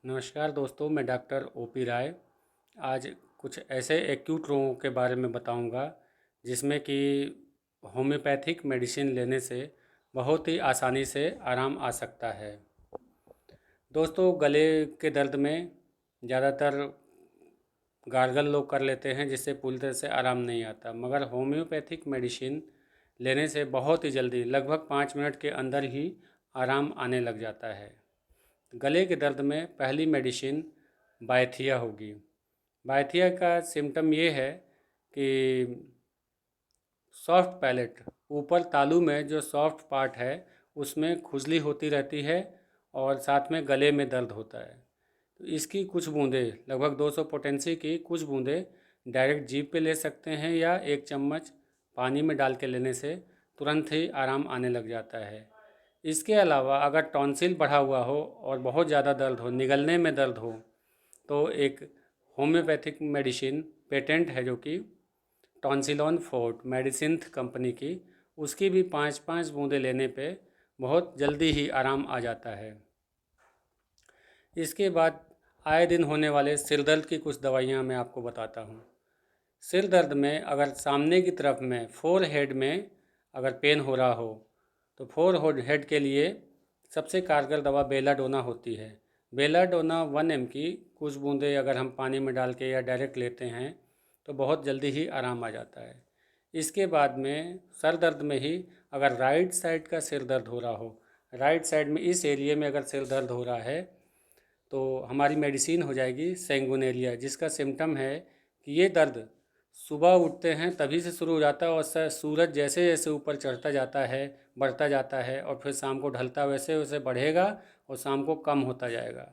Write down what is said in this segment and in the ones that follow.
नमस्कार दोस्तों, मैं डॉक्टर ओपी राय। आज कुछ ऐसे एक्यूट रोगों के बारे में बताऊंगा जिसमें कि होम्योपैथिक मेडिसिन लेने से बहुत ही आसानी से आराम आ सकता है। दोस्तों, गले के दर्द में ज़्यादातर गार्गल लोग कर लेते हैं जिससे पूरी तरह से आराम नहीं आता, मगर होम्योपैथिक मेडिसिन लेने से बहुत ही जल्दी लगभग 5 मिनट के अंदर ही आराम आने लग जाता है। गले के दर्द में पहली मेडिसिन बायथिया होगी। बायथिया का सिम्टम ये है कि सॉफ्ट पैलेट, ऊपर तालू में जो सॉफ्ट पार्ट है उसमें खुजली होती रहती है और साथ में गले में दर्द होता है। तो इसकी कुछ बूंदें, लगभग 200 पोटेंसी की कुछ बूंदें डायरेक्ट जीभ पे ले सकते हैं या 1 चम्मच पानी में डाल के लेने से तुरंत ही आराम आने लग जाता है। इसके अलावा अगर टॉन्सिल बढ़ा हुआ हो और बहुत ज़्यादा दर्द हो, निगलने में दर्द हो, तो एक होम्योपैथिक मेडिसिन पेटेंट है जो कि टॉन्सिलॉन फोर्ट मेडिसिन कंपनी की, उसकी भी 5-5 बूंदें लेने पे बहुत जल्दी ही आराम आ जाता है। इसके बाद आए दिन होने वाले सिर दर्द की कुछ दवाइयाँ मैं आपको बताता हूँ। सिर दर्द में अगर सामने की तरफ में फोर हेड में अगर पेन हो रहा हो तो फोर हेड के लिए सबसे कारगर दवा बेलाडोना होती है। बेलाडोना 1 mg की कुछ बूंदें अगर हम पानी में डाल के या डायरेक्ट लेते हैं तो बहुत जल्दी ही आराम आ जाता है। इसके बाद में सर दर्द में ही अगर राइट साइड का सिर दर्द हो रहा हो, राइट साइड में इस एरिया में अगर सिर दर्द हो रहा है तो हमारी मेडिसिन हो जाएगी सेंगुनेरिया, जिसका सिम्टम है कि ये दर्द सुबह उठते हैं तभी से शुरू हो जाता है और सूरज जैसे जैसे ऊपर चढ़ता जाता है, बढ़ता जाता है और फिर शाम को ढलता वैसे वैसे बढ़ेगा और शाम को कम होता जाएगा।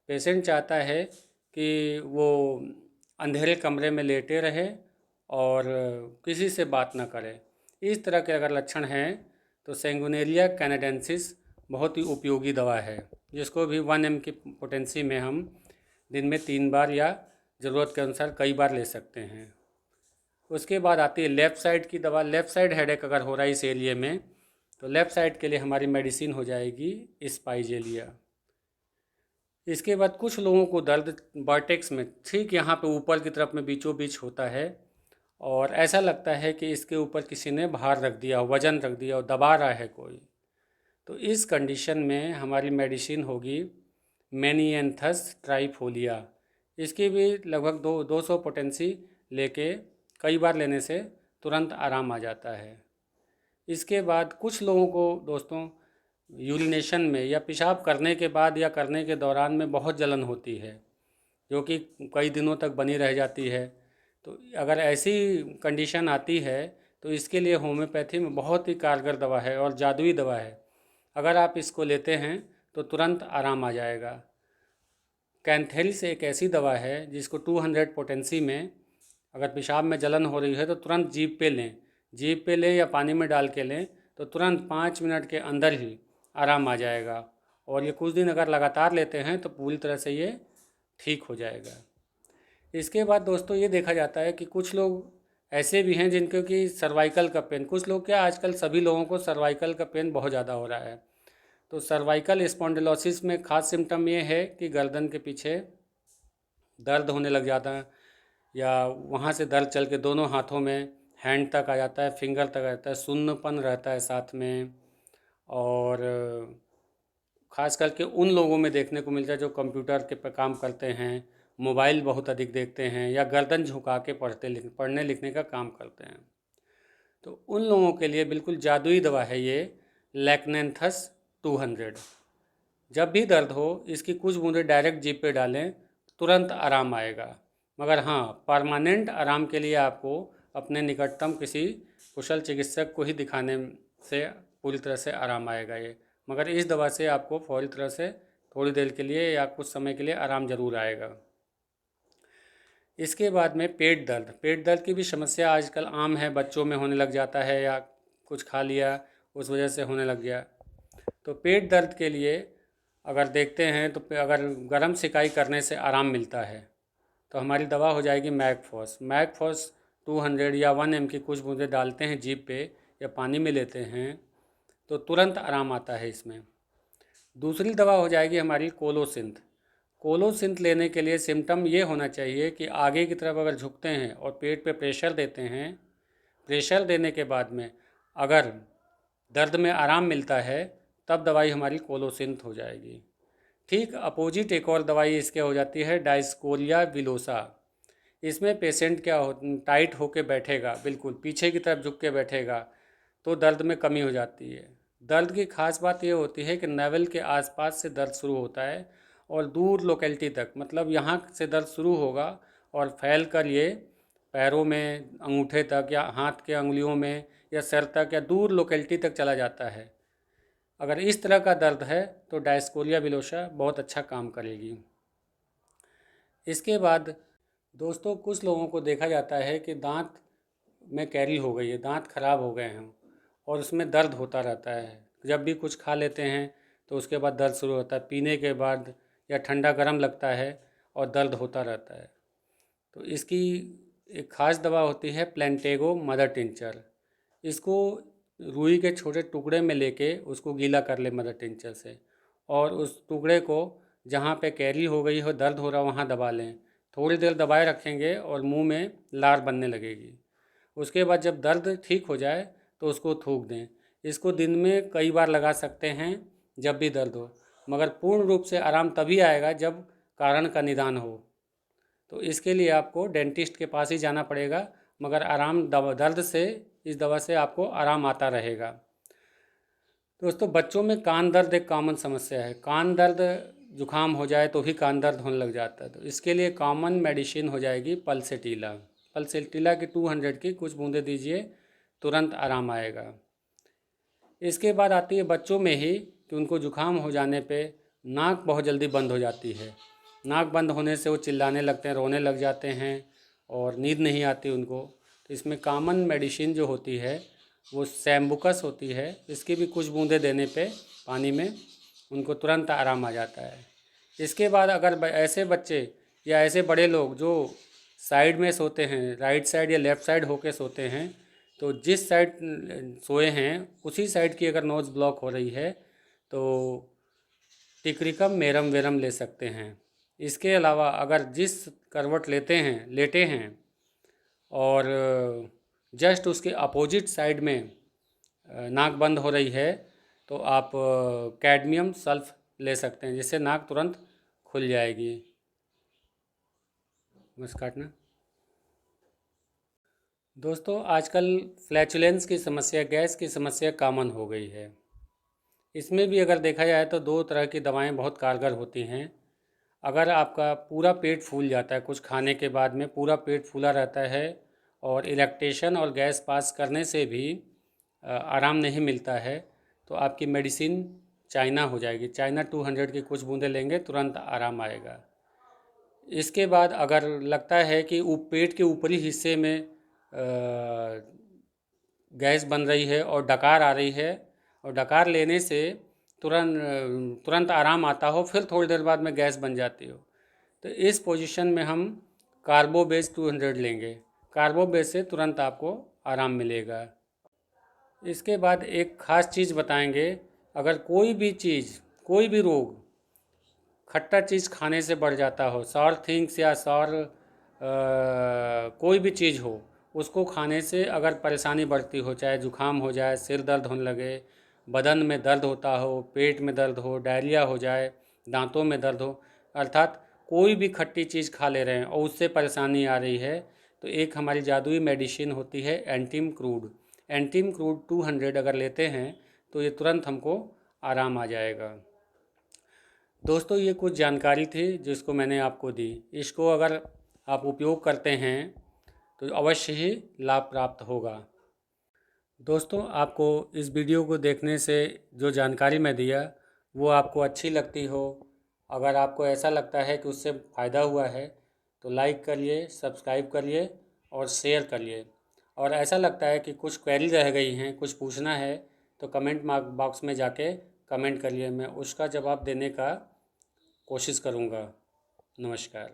पेशेंट चाहता है कि वो अंधेरे कमरे में लेटे रहे और किसी से बात ना करे। इस तरह के अगर लक्षण हैं तो सेंगुनेरिया कैनाडेंसिस बहुत ही उपयोगी दवा है, जिसको भी 1 mg की पोटेंसी में हम दिन में 3 बार या ज़रूरत के अनुसार कई बार ले सकते हैं। उसके बाद आती है लेफ़्ट साइड की दवा। लेफ़्ट साइड हेडेक अगर हो रहा है इस एरिया में तो लेफ़्ट साइड के लिए हमारी मेडिसिन हो जाएगी स्पाइजेलिया। इसके बाद कुछ लोगों को दर्द वर्टेक्स में ठीक यहाँ पे ऊपर की तरफ में बीचों बीच होता है और ऐसा लगता है कि इसके ऊपर किसी ने भार रख दिया, वजन रख दिया और दबा रहा है कोई। तो इस कंडीशन में हमारी मेडिसिन होगी मेनियंथस ट्राइफोलिया। इसकी भी लगभग 200 पोटेंसी लेके कई बार लेने से तुरंत आराम आ जाता है। इसके बाद कुछ लोगों को दोस्तों यूरिनेशन में या पेशाब करने के बाद या करने के दौरान में बहुत जलन होती है जो कि कई दिनों तक बनी रह जाती है। तो अगर ऐसी कंडीशन आती है तो इसके लिए होम्योपैथी में बहुत ही कारगर दवा है और जादुई दवा है। अगर आप इसको लेते हैं तो तुरंत आराम आ जाएगा। कैंथेरिस एक ऐसी दवा है जिसको 200 पोटेंसी में अगर पेशाब में जलन हो रही है तो तुरंत जीभ पे लें, जीभ पे लें या पानी में डाल के लें तो तुरंत 5 मिनट के अंदर ही आराम आ जाएगा। और ये कुछ दिन अगर लगातार लेते हैं तो पूरी तरह से ये ठीक हो जाएगा। इसके बाद दोस्तों ये देखा जाता है कि कुछ लोग ऐसे भी हैं जिनको कि सर्वाइकल का पेन, कुछ लोग क्या आजकल सभी लोगों को सर्वाइकल का पेन बहुत ज़्यादा हो रहा है। तो सर्वाइकल स्पॉन्डिलोसिस में खास सिम्टम ये है कि गर्दन के पीछे दर्द होने लग जाता है या वहाँ से दर्द चल के दोनों हाथों में हैंड तक आ जाता है, फिंगर तक आ जाता है, सुन्नपन रहता है साथ में। और ख़ास करके उन लोगों में देखने को मिलता है जो कंप्यूटर के पर काम करते हैं, मोबाइल बहुत अधिक देखते हैं या गर्दन झुका के पढ़ने लिखने का काम करते हैं। तो उन लोगों के लिए बिल्कुल जादुई दवा है ये लैक्नेंथस 200। जब भी दर्द हो इसकी कुछ बूंदें डायरेक्ट जीभ पे डालें, तुरंत आराम आएगा। मगर हाँ, परमानेंट आराम के लिए आपको अपने निकटतम किसी कुशल चिकित्सक को ही दिखाने से पूरी तरह से आराम आएगा ये। मगर इस दवा से आपको फौरी तरह से थोड़ी देर के लिए या कुछ समय के लिए आराम ज़रूर आएगा। इसके बाद में पेट दर्द, पेट दर्द की भी समस्या आजकल आम है, बच्चों में होने लग जाता है या कुछ खा लिया उस वजह से होने लग गया। तो पेट दर्द के लिए अगर देखते हैं तो अगर गर्म सिकाई करने से आराम मिलता है तो हमारी दवा हो जाएगी मैगफॉस। मैगफॉस 200 या 1 mg की कुछ बूंदें डालते हैं जीभ पे या पानी में लेते हैं तो तुरंत आराम आता है इसमें। दूसरी दवा हो जाएगी हमारी कोलोसिंथ। कोलोसिंथ लेने के लिए सिम्टम ये होना चाहिए कि आगे की तरफ अगर झुकते हैं और पेट पे प्रेशर देते हैं, प्रेशर देने के बाद में अगर दर्द में आराम मिलता है तब दवाई हमारी कोलोसिंथ हो जाएगी। ठीक अपोजिट एक और दवाई इसके हो जाती है डायस्कोरिया विलोसा। इसमें पेशेंट क्या हो टाइट होके बैठेगा, बिल्कुल पीछे की तरफ झुक के बैठेगा तो दर्द में कमी हो जाती है। दर्द की खास बात ये होती है कि नाभि के आसपास से दर्द शुरू होता है और दूर लोकेलिटी तक, मतलब यहाँ से दर्द शुरू होगा और फैल कर ये पैरों में अंगूठे तक या हाथ के अंगुलियों में या सर तक या दूर लोकेलिटी तक चला जाता है। अगर इस तरह का दर्द है तो डायस्कोरिया विलोसा बहुत अच्छा काम करेगी। इसके बाद दोस्तों कुछ लोगों को देखा जाता है कि दांत में कैरी हो गई है, दांत खराब हो गए हैं और उसमें दर्द होता रहता है। जब भी कुछ खा लेते हैं तो उसके बाद दर्द शुरू होता है, पीने के बाद या ठंडा गर्म लगता है और दर्द होता रहता है। तो इसकी एक ख़ास दवा होती है प्लेंटेगो मदर टिंचर। इसको रुई के छोटे टुकड़े में लेके उसको गीला कर ले मदर टिंचर से, और उस टुकड़े को जहाँ पे कैरी हो गई हो, दर्द हो रहा वहाँ दबा लें। थोड़ी देर दबाए रखेंगे और मुंह में लार बनने लगेगी। उसके बाद जब दर्द ठीक हो जाए तो उसको थूक दें। इसको दिन में कई बार लगा सकते हैं जब भी दर्द हो, मगर पूर्ण रूप से आराम तभी आएगा जब कारण का निदान हो। तो इसके लिए आपको डेंटिस्ट के पास ही जाना पड़ेगा, मगर आराम दर्द से इस दवा से आपको आराम आता रहेगा। दोस्तों बच्चों में कान दर्द एक कॉमन समस्या है। कान दर्द जुखाम हो जाए तो भी कान दर्द होने लग जाता है। तो इसके लिए कॉमन मेडिसिन हो जाएगी पल्सेटिला। पल्सेटिला की 200 की कुछ बूंदे दीजिए, तुरंत आराम आएगा। इसके बाद आती है बच्चों में ही कि उनको जुखाम हो जाने पे नाक बहुत जल्दी बंद हो जाती है। नाक बंद होने से वो चिल्लाने लगते हैं, रोने लग जाते हैं और नींद नहीं आती उनको। तो इसमें कॉमन मेडिसिन जो होती है वो सैम्बुकस होती है। इसकी भी कुछ बूंदे देने पे पानी में उनको तुरंत आराम आ जाता है। इसके बाद अगर ऐसे बच्चे या ऐसे बड़े लोग जो साइड में सोते हैं, राइट साइड या लेफ़्ट साइड होके सोते हैं, तो जिस साइड सोए हैं उसी साइड की अगर नोज़ ब्लॉक हो रही है तो टिक्रिकम मेरम वेरम ले सकते हैं। इसके अलावा अगर जिस करवट लेटे हैं और जस्ट उसके अपोजिट साइड में नाक बंद हो रही है तो आप कैडमियम सल्फ ले सकते हैं, जिससे नाक तुरंत खुल जाएगी। बस काटना। दोस्तों आजकल फ्लैचुलेंस की समस्या, गैस की समस्या कॉमन हो गई है। इसमें भी अगर देखा जाए तो दो तरह की दवाएं बहुत कारगर होती हैं। अगर आपका पूरा पेट फूल जाता है, कुछ खाने के बाद में पूरा पेट फूला रहता है और इलेक्ट्रेशन और गैस पास करने से भी आराम नहीं मिलता है, तो आपकी मेडिसिन चाइना हो जाएगी। चाइना 200 की कुछ बूंदे लेंगे, तुरंत आराम आएगा। इसके बाद अगर लगता है कि पेट के ऊपरी हिस्से में गैस बन रही है और डकार आ रही है और डकार लेने से तुरंत आराम आता हो, फिर थोड़ी देर बाद में गैस बन जाती हो, तो इस पोजीशन में हम कार्बोबेज 200 लेंगे। कार्बोबेज से तुरंत आपको आराम मिलेगा। इसके बाद एक ख़ास चीज़ बताएंगे, अगर कोई भी चीज़, कोई भी रोग खट्टा चीज़ खाने से बढ़ जाता हो, सॉर थिंग्स या सॉर कोई भी चीज़ हो, उसको खाने से अगर परेशानी बढ़ती हो, चाहे जुखाम हो जाए, सिर दर्द होने लगे, बदन में दर्द होता हो, पेट में दर्द हो, डायरिया हो जाए, दांतों में दर्द हो, अर्थात कोई भी खट्टी चीज़ खा ले रहे हैं और उससे परेशानी आ रही है, तो एक हमारी जादुई मेडिसिन होती है एंटीम क्रूड। एंटीम क्रूड 200 अगर लेते हैं तो ये तुरंत हमको आराम आ जाएगा। दोस्तों ये कुछ जानकारी थी जिसको मैंने आपको दी। इसको अगर आप उपयोग करते हैं तो अवश्य ही लाभ प्राप्त होगा। दोस्तों आपको इस वीडियो को देखने से जो जानकारी मैं दिया वो आपको अच्छी लगती हो, अगर आपको ऐसा लगता है कि उससे फ़ायदा हुआ है तो लाइक करिए, सब्सक्राइब करिए और शेयर करिए। और ऐसा लगता है कि कुछ क्वेरी रह गई हैं, कुछ पूछना है, तो कमेंट बॉक्स में जाके कमेंट करिए, मैं उसका जवाब देने का कोशिश करूँगा। नमस्कार।